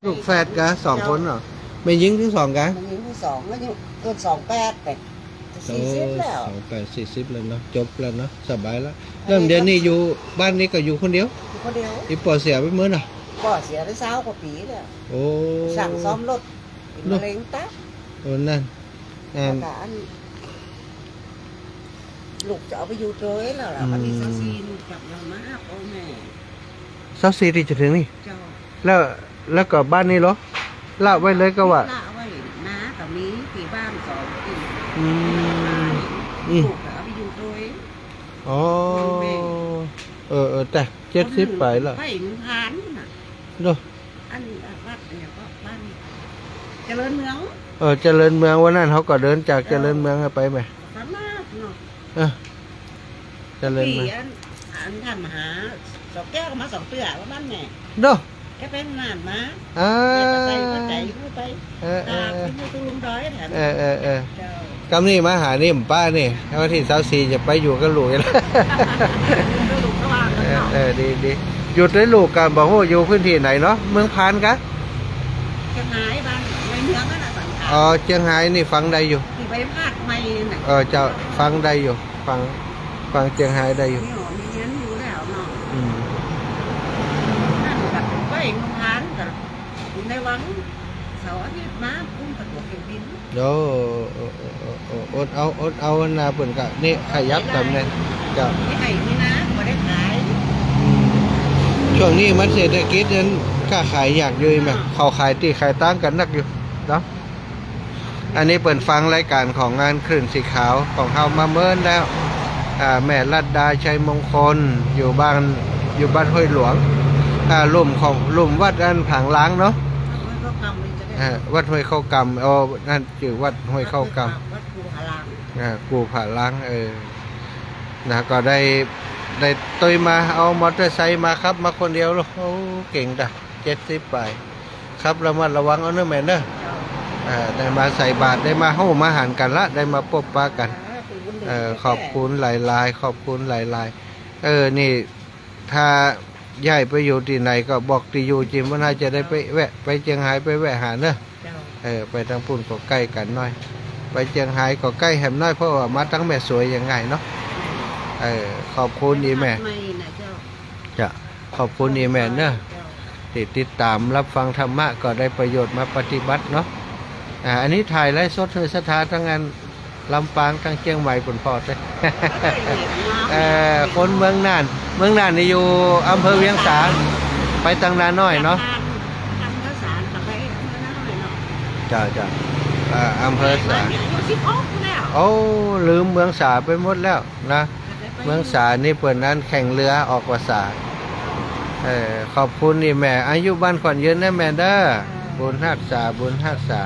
ลูกแฝดกะ2 คนเหรอไม่ยิงทั้ง2กะมันยิงที่สองแล้วอยู่เกิน28แต่40แล้ว28 40แล้วเนาะจบแล้วเนาะสบายแล้วเริ่มเดือนนี้อยู่บ้านนี้ก็อยู่คนเดียวอยู่คนเดียวอีปอเสียไปเมื่อน่ะก็เสียได้20 กว่าปีแล้วโอ้สั่งซ่อมรถเป็นมะเร็งตับโอ้นั่นแล้วก็ลูกจะเอาไปอยู่ด้วยแล้วล่ะวันที่24กลับเรามาพ่อแม่24ที่จะถึงนี่เจ้าแล้วก็บ้านนี้เหรอละไว้เลยก็ว่าละไว้น้ากับมีที่บ้าน2ที่ลูกเอาไปอยู่ด้วยอ๋อแต่70ไปแล้วไปมันผ่านน่ะเนาะอันวัดเนี่ยก็บ้านเจริญเมืองเจริญเมืองวันนั้นเขาก็เดินจากเจริญเมืองไปไหมสามารถเนาะเจริญเมืองอันทำหา2 แก้วมา2 เตื้อว่าบ้านแม่เนาะแกเป็นนานมาใส่ปัจจัยพูดไปที่ตุลุงด้อยแถมกำนี่มาหานี่ป้านี่วันที่24จะไปอยู่กับลูกแล้วดีหยุดได้ลูกกันบอกว่าอยู่พื้นที่ไหนเนาะเมืองพานกะเชียงรายบ้านในเมืองนั่นแหละสังขารเชียงรายนี่ฟังได้อยู่ที่ไปพาดไม่เจ้าฟังได้อยู่ฟังเชียงรายได้อยู่มีเงินอยู่แล้วเนาะนั่นแบบไปเมืองพานกับอยู่ในวังเสาร์อาทิตย์มาพุ่งกระโดดเครื่องบินเดี๋ยวอดเอานาเปิ่นกะนี่ขยับตำแหน่งเจ้าไม่ให้นี่นะไม่ได้ขายช่วงนี้มันเศรษฐกิจนั้นค้าขายอยากอยู่ไหมเขาขายตีขายตั้งกันนักอยู่เนาะอันนี้เปิดฟังรายการของงานคลื่นสีขาวของเฮามาเมินแล้วแม่รัตดาชัยมงคลอยู่บ้านห้วยหลวงลุ่มวัดอันผางล้างเนาะวัดห้วยเข้ากำนั่นชื่อวัดห้วยเข้ากำวัดกูผาล้างกูผาล้างนะก็ได้ตุยมาเอามอเตอร์ไซค์มาครับมาคนเดียวลูกโอ้เก่งจ้ะ70 ไปครับระมัดระวังเอาเนื้อแม่เนอะได้มาใส่บาตรได้มาเข้ามาหันกันละได้มาพบปะกันขอบคุณหลายๆขอบคุณหลายๆนี่ถ้าย้ายไปอยู่ที่ไหนก็บอกที่อยู่จิมว่าน่าจะได้ไปแวะไปเชียงรายไปแวะหาเนอะไปทางปุ่นก็ใกล้กันหน่อยไปเชียงรายก็ใกล้แหมน้อยเพราะว่ามาตั้งแม่สวยยังไงเนาะขอบคุณอีแม่จะขอบคุณอีแม่เนอะติดตามรับฟังธรรมะก็ได้ประโยชน์มาปฏิบัติเนาะอันนี้ถ่ายไลฟ์สดเฮสถาทั้งงานลำปางทั้งเชียงใหม่ผลพอดเลยคนเมืองน่านนี่อยู่อำเภอเวียงสาไปตังนาน้อยเนาะจ้าอำเภอสาโอ้ลืมเมืองสาไปหมดแล้วนะเมืองสานี่เปิดนั้นแข่งเรือออกภาษาขอบคุณนี่แม่อายุบ้านขวัญยืนนะแม่เด้อบุญรักษา